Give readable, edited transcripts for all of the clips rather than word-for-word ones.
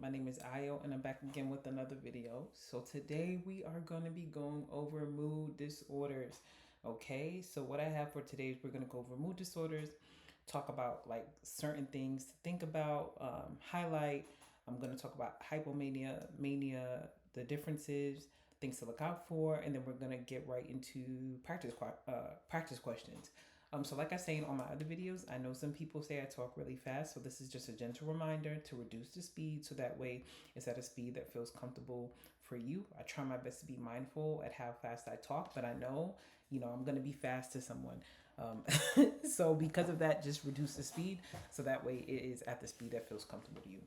My name is Ayo and I'm back again with another video. So today we are going to be going over mood disorders. Okay, so what I have for today is we're going to go over mood disorders, talk about like certain things to think about, highlight. I'm going to talk about hypomania, mania, the differences, things to look out for, and then we're going to get right into practice questions. So like I say in all my other videos, I know some people say I talk really fast, so this is just a gentle reminder to reduce the speed, so that way it's at a speed that feels comfortable for you. I try my best to be mindful at how fast I talk, but I know, I'm going to be fast to someone. So because of that, just reduce the speed, so that way it is at the speed that feels comfortable to you.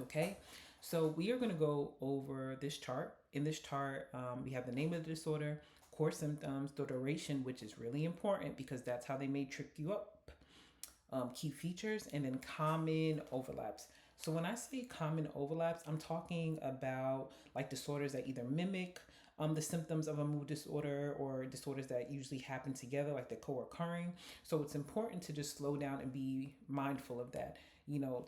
Okay, so we are going to go over this chart. In this chart, we have the name of the disorder, core symptoms, the duration, which is really important because that's how they may trip you up, key features, and then common overlaps. So when I say common overlaps, I'm talking about like disorders that either mimic the symptoms of a mood disorder or disorders that usually happen together, like they're co-occurring. So it's important to just slow down and be mindful of that.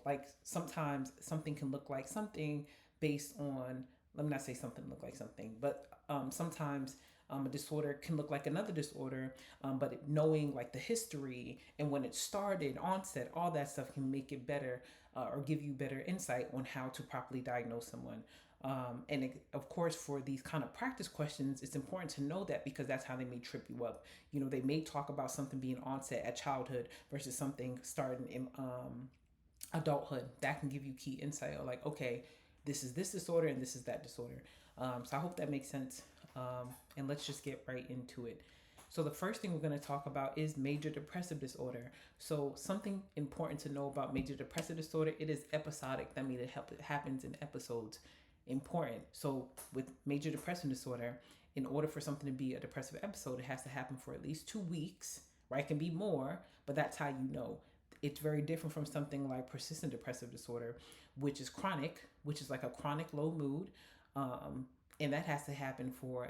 Like sometimes something can look like something based on, let me not say something look like something, but sometimes a disorder can look like another disorder, but knowing like the history and when it started, onset, all that stuff can make it better or give you better insight on how to properly diagnose someone. Of course, for these kind of practice questions, it's important to know that because that's how they may trip you up. They may talk about something being onset at childhood versus something starting in adulthood. That can give you key insight of like, okay, this is this disorder and this is that disorder. So I hope that makes sense. And let's just get right into it. So the first thing we're going to talk about is major depressive disorder. So something important to know about major depressive disorder, it is episodic. That means it happens in episodes. Important. So with major depressive disorder, in order for something to be a depressive episode, it has to happen for at least 2 weeks, right? It can be more, but that's how you know. It's very different from something like persistent depressive disorder, which is chronic, which is like a chronic low mood. And that has to happen for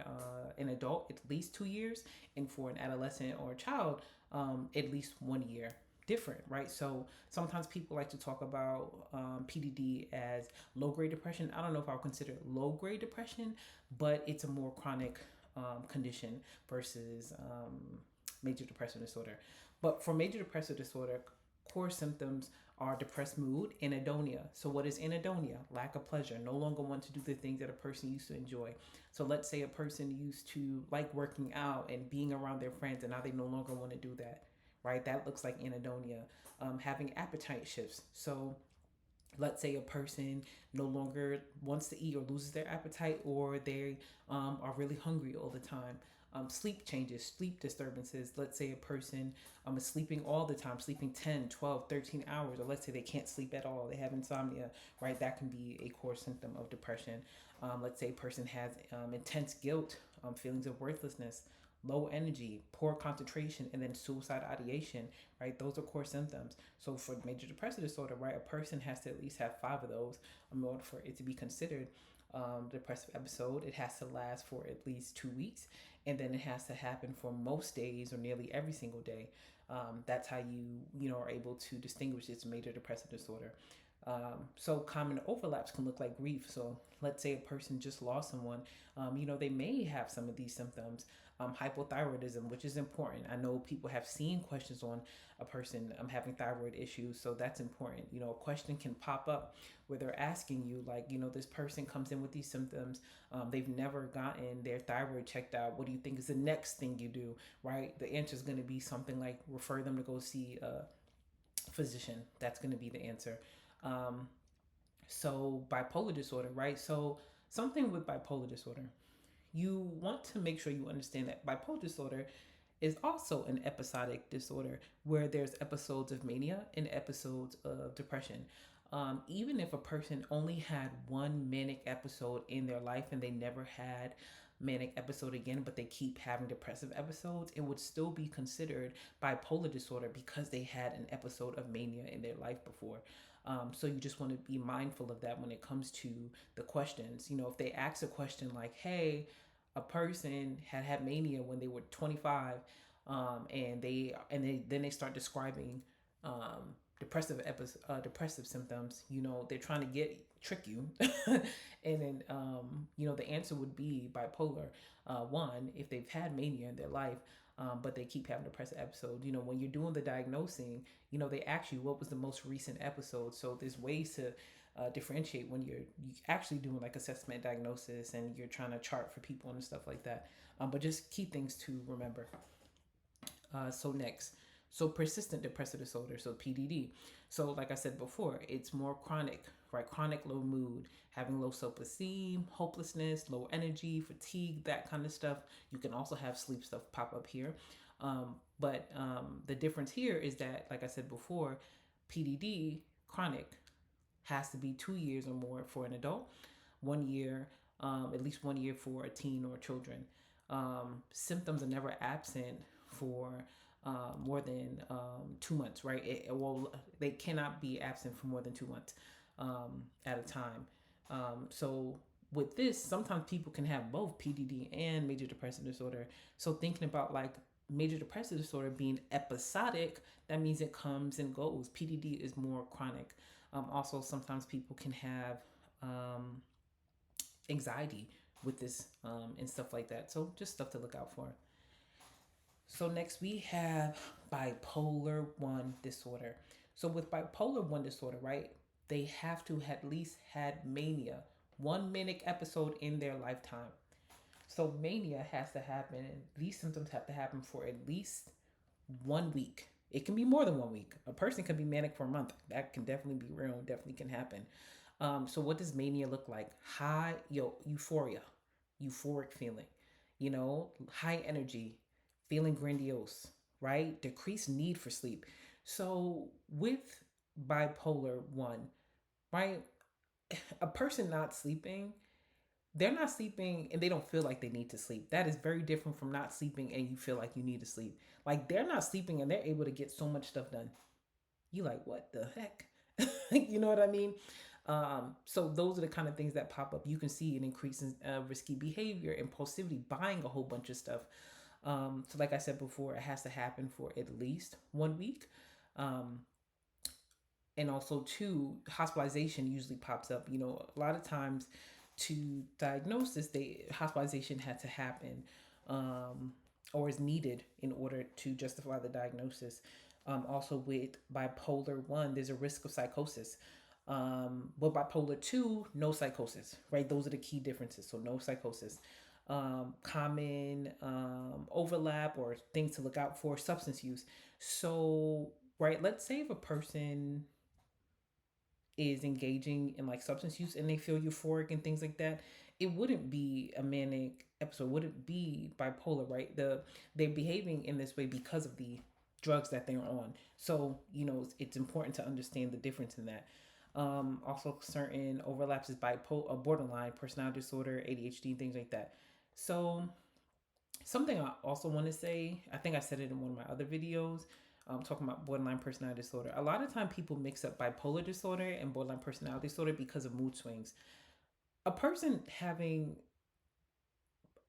an adult at least 2 years, and for an adolescent or a child at least 1 year. Different, right? So sometimes people like to talk about PDD as low grade depression. I don't know if I would consider it low grade depression, but it's a more chronic condition versus major depressive disorder. But for major depressive disorder, core symptoms are depressed mood, anhedonia. So what is anhedonia? Lack of pleasure, no longer want to do the things that a person used to enjoy. So let's say a person used to like working out and being around their friends, and now they no longer want to do that, right? That looks like anhedonia. Having appetite shifts. So let's say a person no longer wants to eat or loses their appetite, or they are really hungry all the time. Sleep changes, sleep disturbances. Let's say a person is sleeping all the time, sleeping 10, 12, 13 hours, or let's say they can't sleep at all, they have insomnia, right? That can be a core symptom of depression. Let's say a person has intense guilt, feelings of worthlessness, low energy, poor concentration, and then suicide ideation, right? Those are core symptoms. So for major depressive disorder, right, a person has to at least have 5 of those in order for it to be considered depressive episode. It has to last for at least 2 weeks, and then it has to happen for most days or nearly every single day. That's how you are able to distinguish it's major depressive disorder. So common overlaps can look like grief. So let's say a person just lost someone. They may have some of these symptoms. Hypothyroidism, which is important. I know people have seen questions on a person having thyroid issues, so that's important. A question can pop up where they're asking you, like, this person comes in with these symptoms. They've never gotten their thyroid checked out. What do you think is the next thing you do, right? The answer is going to be something like refer them to go see a physician. That's going to be the answer. So bipolar disorder, right? So something with bipolar disorder, you want to make sure you understand that bipolar disorder is also an episodic disorder where there's episodes of mania and episodes of depression. Even if a person only had one manic episode in their life and they never had manic episode again, but they keep having depressive episodes, it would still be considered bipolar disorder because they had an episode of mania in their life before. So you just want to be mindful of that when it comes to the questions. If they ask a question like, hey, a person had mania when they were 25, and then they start describing depressive symptoms. They're trying to get trick you. And then, the answer would be bipolar one if they've had mania in their life. But they keep having depressive episodes. When you're doing the diagnosing, they ask you what was the most recent episode. So there's ways to differentiate when you're actually doing like assessment diagnosis and you're trying to chart for people and stuff like that. But just key things to remember. So next, so persistent depressive disorder, so PDD. So like I said before, it's more chronic, right? Chronic low mood, having low self-esteem, hopelessness, low energy, fatigue, that kind of stuff. You can also have sleep stuff pop up here. But the difference here is that, like I said before, PDD, chronic, has to be 2 years or more for an adult, 1 year, at least 1 year for a teen or children. Symptoms are never absent for more than 2 months, right? They cannot be absent for more than 2 months at a time. So with this, sometimes people can have both PDD and major depressive disorder. So thinking about like major depressive disorder being episodic, that means it comes and goes. PDD is more chronic. Also, sometimes people can have anxiety with this and stuff like that. So just stuff to look out for. So next we have bipolar I disorder. So with bipolar I disorder, right, they have to at least had mania, one manic episode in their lifetime. So mania has to happen. These symptoms have to happen for at least 1 week. It can be more than 1 week. A person can be manic for a month. That can definitely be real. Definitely can happen. So what does mania look like? High, euphoria, euphoric feeling, high energy, feeling grandiose, right? Decreased need for sleep. So with bipolar I, right? A person not sleeping, they're not sleeping and they don't feel like they need to sleep. That is very different from not sleeping and you feel like you need to sleep. Like they're not sleeping and they're able to get so much stuff done. You like, what the heck? You know what I mean? So those are the kind of things that pop up. You can see an increase in risky behavior, impulsivity, buying a whole bunch of stuff. So like I said before, it has to happen for at least 1 week. And also too, hospitalization usually pops up. A lot of times to diagnose this, hospitalization had to happen or is needed in order to justify the diagnosis. Also with bipolar I, there's a risk of psychosis. With bipolar II, no psychosis, right? Those are the key differences. So no psychosis. Common overlap or things to look out for, substance use. So, right, let's say if a person is engaging in like substance use and they feel euphoric and things like that, it wouldn't be a manic episode, wouldn't be bipolar, right? They're behaving in this way because of the drugs that they're on. So, it's important to understand the difference in that. Also certain overlaps is bipolar, borderline personality disorder, ADHD, things like that. So something I also want to say, I think I said it in one of my other videos, talking about borderline personality disorder. A lot of time people mix up bipolar disorder and borderline personality disorder because of mood swings. A person having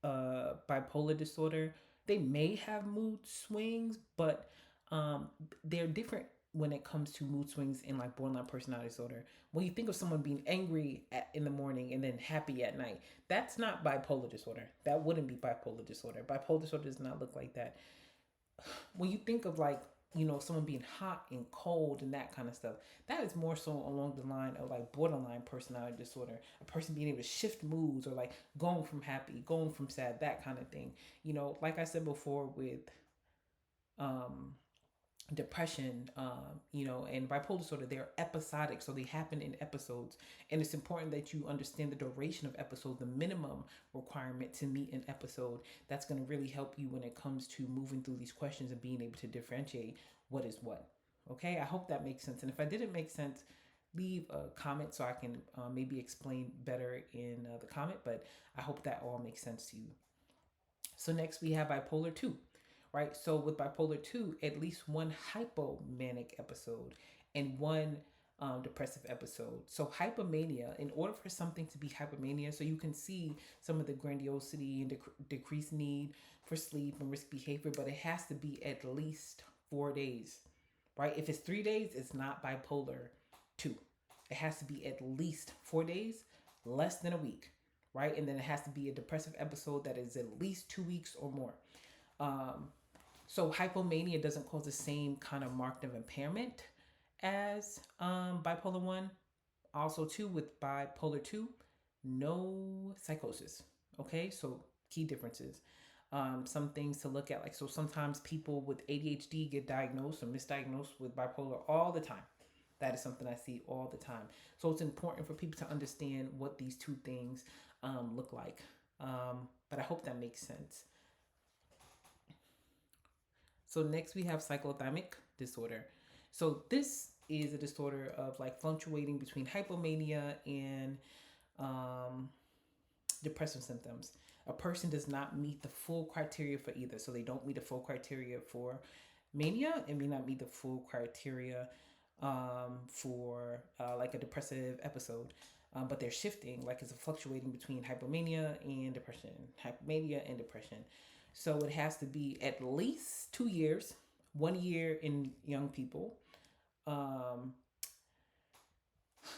bipolar disorder, they may have mood swings, but they're different when it comes to mood swings in like borderline personality disorder. When you think of someone being angry in the morning and then happy at night, that's not bipolar disorder. That wouldn't be bipolar disorder. Bipolar disorder does not look like that. When you think of like, someone being hot and cold and that kind of stuff, that is more so along the line of like borderline personality disorder. A person being able to shift moods or like going from happy, going from sad, that kind of thing. Like I said before with depression, and bipolar disorder, they're episodic, so they happen in episodes. And it's important that you understand the duration of episode, the minimum requirement to meet an episode. That's going to really help you when it comes to moving through these questions and being able to differentiate what is what. Okay, I hope that makes sense. And if I didn't make sense, leave a comment so I can maybe explain better in the comment. But I hope that all makes sense to you. So next we have bipolar II. Right, so with bipolar II, at least one hypomanic episode and one depressive episode. So hypomania, in order for something to be hypomania, so you can see some of the grandiosity and decreased need for sleep and risk behavior, but it has to be at least 4 days, right? If it's 3 days, it's not bipolar II. it has to be at least 4 days, less than a week, right? And then it has to be a depressive episode that is at least 2 weeks or more. So hypomania doesn't cause the same kind of marked of impairment as bipolar 1. Also, too, with bipolar 2, no psychosis. Okay, so key differences. Some things to look at, like, so sometimes people with ADHD get diagnosed or misdiagnosed with bipolar all the time. That is something I see all the time. So it's important for people to understand what these two things look like. But I hope that makes sense. So next we have cyclothymic disorder. So this is a disorder of like fluctuating between hypomania and depressive symptoms. A person does not meet the full criteria for either. So they don't meet the full criteria for mania and may not meet the full criteria for like a depressive episode. But they're shifting, like it's a fluctuating between hypomania and depression. So it has to be at least 2 years, 1 year in young people.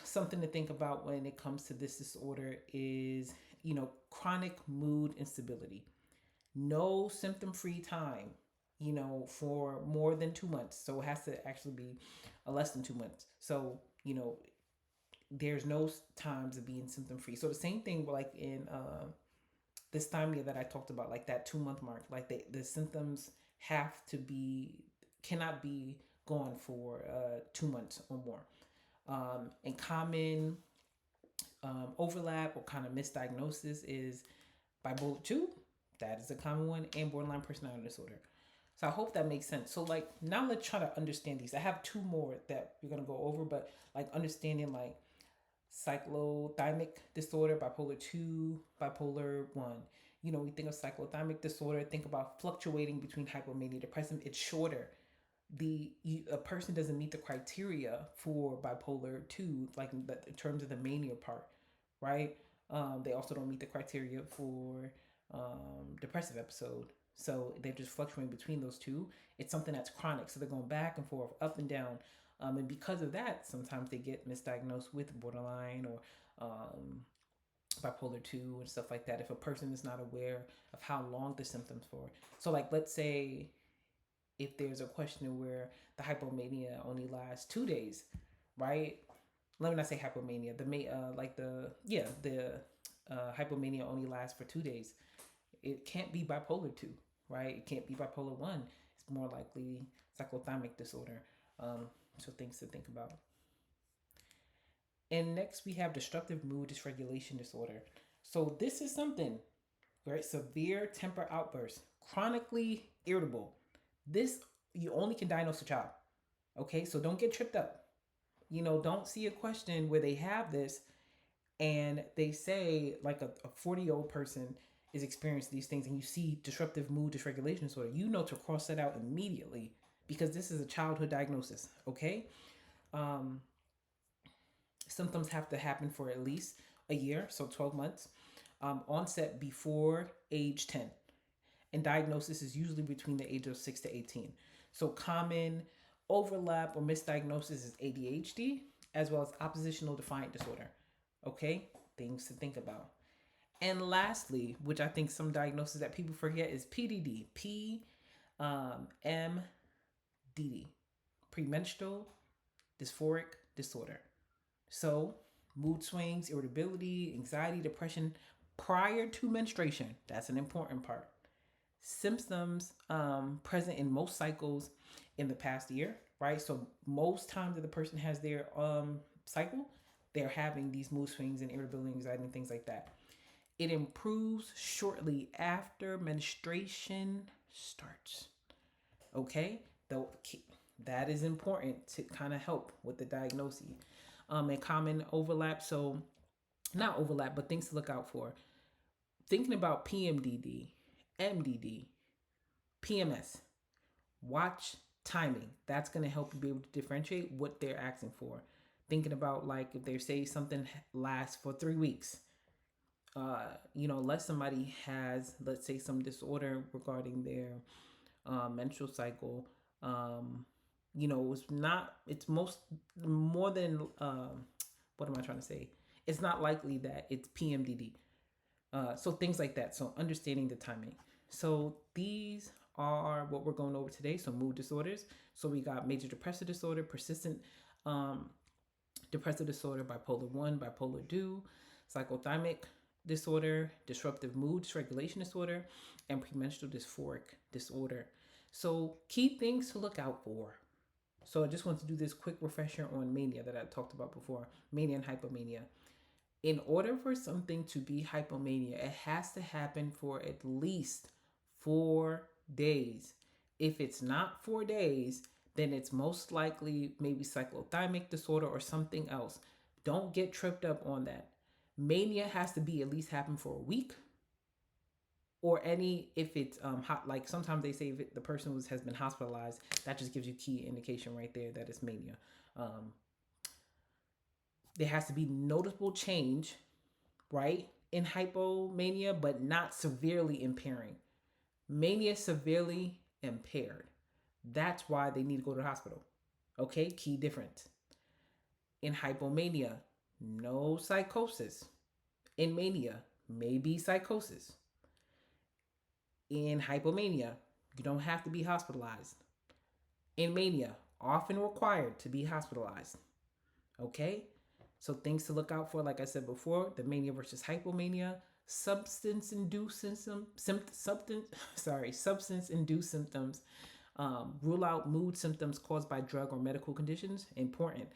Something to think about when it comes to this disorder is, chronic mood instability. No symptom free time, for more than 2 months. So it has to actually be less than 2 months. So, there's no times of being symptom free. So the same thing like in dysthymia that I talked about, like that 2 month mark, like the symptoms cannot be gone for 2 months or more. And common overlap or kind of misdiagnosis is bipolar II, that is a common one, and borderline personality disorder. So I hope that makes sense. So like now let's try to understand these. I have two more that we're gonna go over, but like understanding like cyclothymic disorder, bipolar II, bipolar I. We think of cyclothymic disorder, think about fluctuating between hypomania and depression. It's shorter. A person doesn't meet the criteria for bipolar II, like in terms of the mania part, right? They also don't meet the criteria for depressive episode. So they're just fluctuating between those two. It's something that's chronic. So they're going back and forth, up and down. And because of that, sometimes they get misdiagnosed with borderline or bipolar II and stuff like that if a person is not aware of how long the symptoms for. So like let's say if there's a question where the hypomania only lasts 2 days, right? Let me not say hypomania. The hypomania only lasts for 2 days. It can't be bipolar II, right? It can't be bipolar I. It's more likely cyclothymic disorder. So things to think about. And next we have disruptive mood dysregulation disorder. So this is something, right? Severe temper outbursts, chronically irritable. This, you only can diagnose a child. Okay, so don't get tripped up. Don't see a question where they have this and they say like a 40-year-old person is experiencing these things and you see disruptive mood dysregulation disorder. To cross that out immediately because this is a childhood diagnosis. Okay. Symptoms have to happen for at least a year, so 12 months. Onset before age 10. And diagnosis is usually between the age of 6 to 18. So common overlap or misdiagnosis is ADHD as well as oppositional defiant disorder. Okay, things to think about. And lastly, which I think some diagnoses that people forget is PDD, PMDD, premenstrual dysphoric disorder. So mood swings, irritability, anxiety, depression prior to menstruation. That's an important part. Symptoms present in most cycles in the past year, right? So most times that the person has their cycle, they're having these mood swings and irritability, anxiety, and things like that. It improves shortly after menstruation starts. Okay, though that is important to kind of help with the diagnosis. And common overlap, so not overlap, but things to look out for. Thinking about PMDD, MDD, PMS, watch timing. That's going to help you be able to differentiate what they're asking for. Thinking about like if they say something lasts for 3 weeks, unless somebody has, let's say, some disorder regarding their menstrual cycle, it's more than what am I trying to say? It's not likely that it's PMDD. So things like that. So understanding the timing. So these are what we're going over today. So mood disorders. So we got major depressive disorder, persistent um, depressive disorder, bipolar I, bipolar II, cyclothymic disorder, disruptive mood dysregulation disorder, and premenstrual dysphoric disorder. So key things to look out for. So I just want to do this quick refresher on mania that I talked about before, mania and hypomania. In order for something to be hypomania, it has to happen for at least 4 days. If it's not 4 days, then it's most likely maybe cyclothymic disorder or something else. Don't get tripped up on that. Mania has to be at least happen for a week, or any if it's hot. Like sometimes they say if the person has been hospitalized, that just gives you key indication right there that it's mania. There has to be noticeable change, right, in hypomania, but not severely impairing. Mania severely impaired. That's why they need to go to the hospital. Okay, key difference. In hypomania, no psychosis. In mania, maybe psychosis. In hypomania, you don't have to be hospitalized. In mania, often required to be hospitalized. Okay? So things to look out for, like I said before, the mania versus hypomania, substance-induced symptoms. Rule out mood symptoms caused by drug or medical conditions. Important.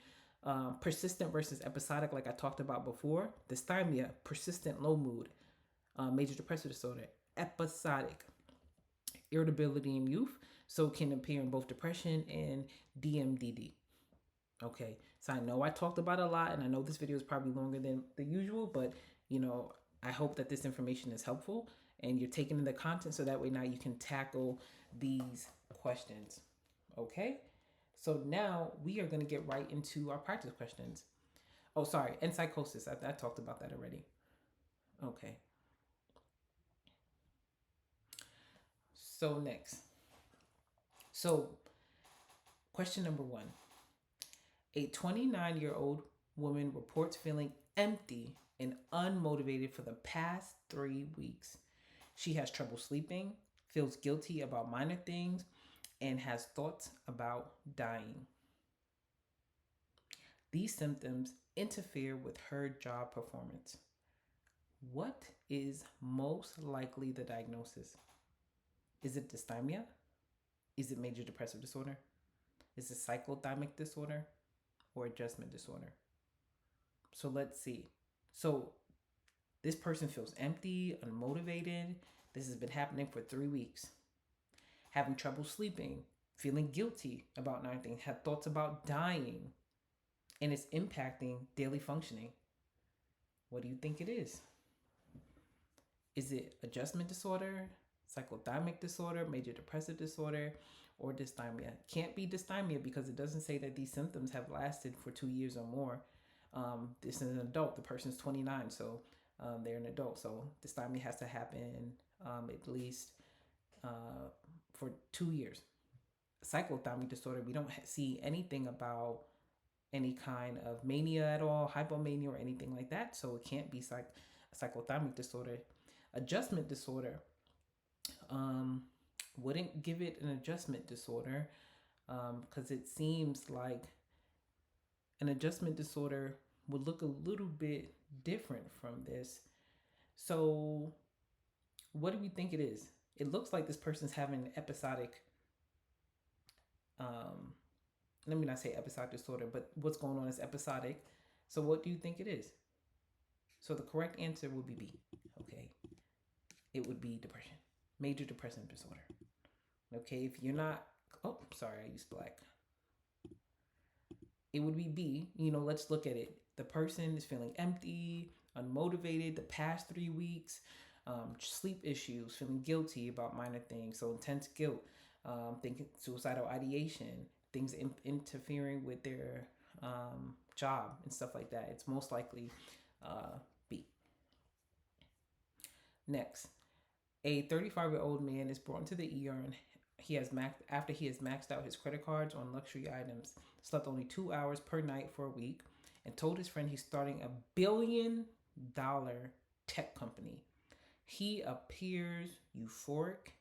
Persistent versus episodic, like I talked about before. Dysthymia, persistent low mood. Major depressive disorder, episodic. Irritability in youth, so it can appear in both depression and DMDD. Okay, so I know I talked about a lot, and I know this video is probably longer than the usual, but I hope that this information is helpful and you're taking in the content so that way now you can tackle these questions. Okay, so now we are going to get right into our practice questions. Oh, sorry, and psychosis. I talked about that already. Okay. So next. So question number 1. A 29-year-old woman reports feeling empty and unmotivated for the past 3 weeks. She has trouble sleeping, feels guilty about minor things, and has thoughts about dying. These symptoms interfere with her job performance. What is most likely the diagnosis? Is it dysthymia? Is it major depressive disorder? Is it cyclothymic disorder or adjustment disorder? So let's see. So this person feels empty, unmotivated. This has been happening for 3 weeks. Having trouble sleeping, feeling guilty about nothing, had thoughts about dying, and it's impacting daily functioning. What do you think it is? Is it adjustment disorder, cyclothymic disorder, major depressive disorder, or dysthymia? Can't be dysthymia because it doesn't say that these symptoms have lasted for 2 years or more. This is an adult. The person's 29, so they're an adult. So dysthymia has to happen at least for 2 years. Cyclothymic disorder, we don't see anything about any kind of mania at all, hypomania or anything like that. So it can't be cyclothymic disorder. Adjustment disorder, wouldn't give it an adjustment disorder because it seems like an adjustment disorder would look a little bit different from this. So what do we think it is? It looks like this person's having episodic, let me not say episodic disorder, but what's going on is episodic. So what do you think it is? So the correct answer would be B. Okay. It would be depression. Major depressive disorder. Okay, if you're not, oh, sorry, I used black. It would be B. Let's look at it. The person is feeling empty, unmotivated the past 3 weeks, sleep issues, feeling guilty about minor things, so intense guilt, thinking suicidal ideation, things interfering with their job and stuff like that. It's most likely B. Next, a 35-year-old man is brought into the ER and after he has maxed out his credit cards on luxury items, slept only 2 hours per night for a week, and told his friend he's starting $1 billion tech company. He appears euphoric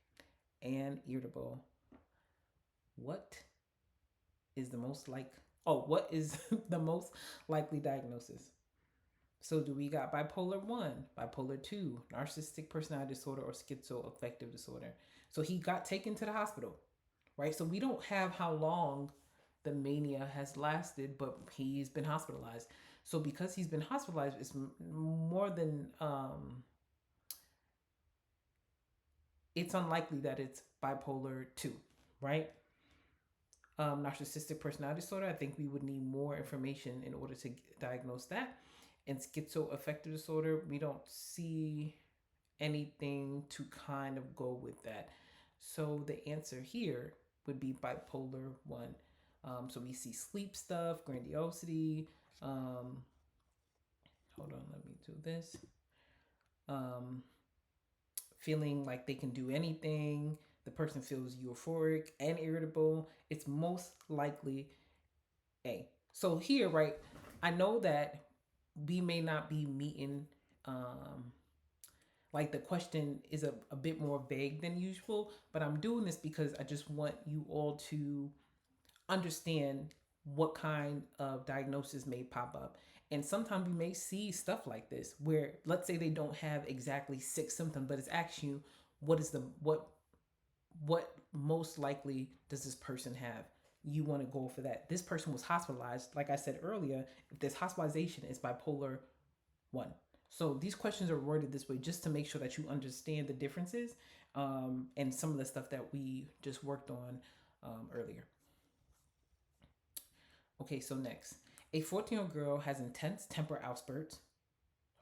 and irritable. What is the most like? Oh, what is the most likely diagnosis? So do we got bipolar one, bipolar two, narcissistic personality disorder, or schizoaffective disorder? So he got taken to the hospital, right? So we don't have how long the mania has lasted, but he's been hospitalized. So because he's been hospitalized, it's more than it's unlikely that it's bipolar two, right? Narcissistic personality disorder, I think we would need more information in order to diagnose that. And schizoaffective disorder, we don't see anything to kind of go with that. So the answer here would be bipolar one. So we see sleep stuff, grandiosity. Hold on, let me do this. Feeling like they can do anything. The person feels euphoric and irritable. It's most likely A. So here, right, I know that we may not be meeting, like the question is a bit more vague than usual, but I'm doing this because I just want you all to understand what kind of diagnosis may pop up. And sometimes we may see stuff like this where, let's say they don't have exactly 6 symptoms, but it's asking you what is the what most likely does this person have. You want to go for that. This person was hospitalized. Like I said earlier, if this hospitalization is bipolar one. So these questions are worded this way just to make sure that you understand the differences, and some of the stuff that we just worked on earlier. Okay, so next. A 14-year-old girl has intense temper outbursts.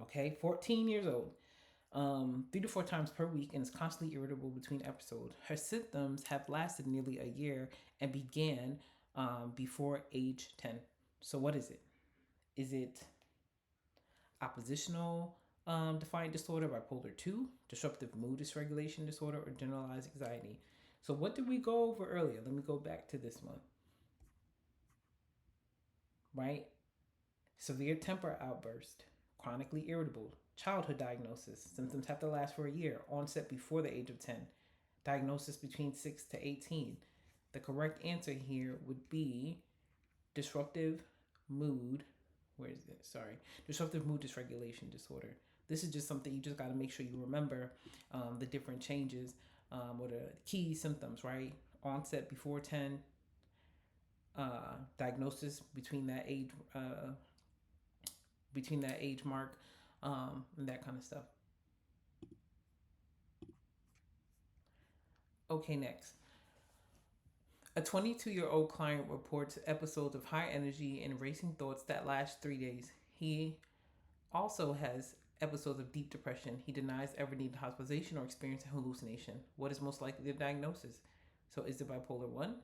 Okay, 14 years old. 3 to 4 times per week and is constantly irritable between episodes. Her symptoms have lasted nearly a year and began before age 10. So, what is it? Is it oppositional defiant disorder, bipolar II, disruptive mood dysregulation disorder, or generalized anxiety? So, what did we go over earlier? Let me go back to this one. Right? Severe temper outburst, chronically irritable, childhood diagnosis, symptoms have to last for a year, onset before the age of 10, diagnosis between 6 to 18. The correct answer here would be disruptive mood, where is it? Sorry, disruptive mood dysregulation disorder. This is just something you just got to make sure you remember, the different changes, or the key symptoms, right? Onset before 10, diagnosis between that age mark, and that kind of stuff. Okay, next. A 22-year-old client reports episodes of high energy and racing thoughts that last 3 days. He also has episodes of deep depression. He denies ever needing hospitalization or experiencing hallucination. What is most likely the diagnosis? So is it bipolar 1,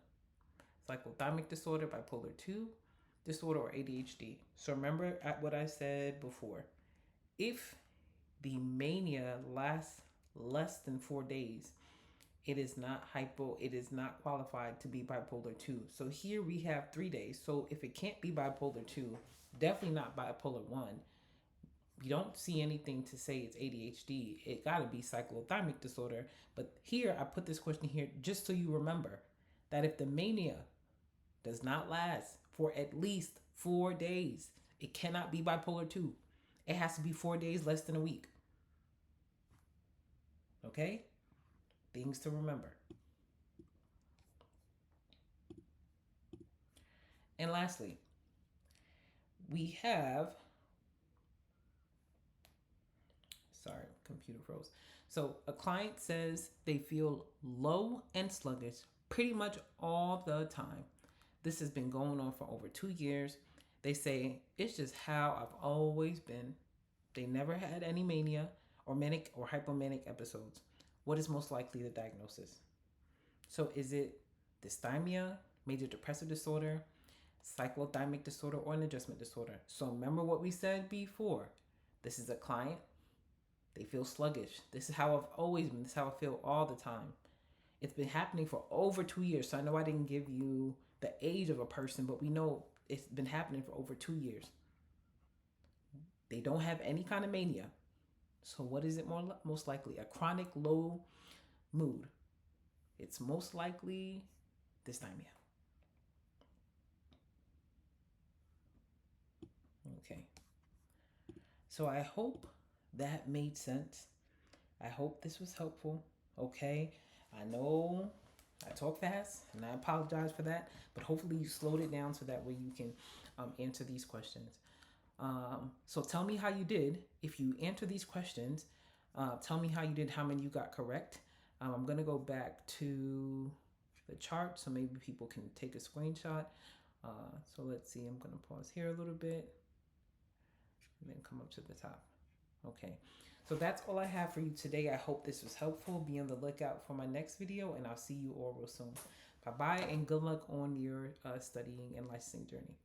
cyclothymic disorder, bipolar 2 disorder, or ADHD? So remember what I said before. If the mania lasts less than 4 days, it is not qualified to be bipolar 2. So here we have 3 days. So if it can't be bipolar 2, definitely not bipolar 1. You don't see anything to say it's ADHD. It got to be cyclothymic disorder. But here, I put this question here just so you remember that if the mania does not last for at least 4 days, it cannot be bipolar 2. It has to be 4 days, less than a week. Okay? Things to remember. And lastly, we have, sorry, computer froze. So a client says they feel low and sluggish pretty much all the time. This has been going on for over 2 years. They say it's just how I've always been. They never had any mania or manic or hypomanic episodes. What is most likely the diagnosis? So is it dysthymia, major depressive disorder, cyclothymic disorder, or an adjustment disorder? So remember what we said before. This is a client. They feel sluggish. This is how I've always been. This is how I feel all the time. It's been happening for over 2 years. So I know I didn't give you the age of a person, but we know it's been happening for over 2 years. They don't have any kind of mania. So what is it most likely? A chronic low mood. It's most likely dysthymia. Okay. So I hope that made sense. I hope this was helpful. Okay. I know I talk fast and I apologize for that, but hopefully you slowed it down so that way you can answer these questions. So tell me how you did. If you answer these questions, tell me how you did, how many you got correct. I'm going to go back to the chart so maybe people can take a screenshot. So let's see, I'm going to pause here a little bit and then come up to the top. Okay, so that's all I have for you today. I hope this was helpful. Be on the lookout for my next video, and I'll see you all real soon. Bye-bye, and good luck on your studying and licensing journey.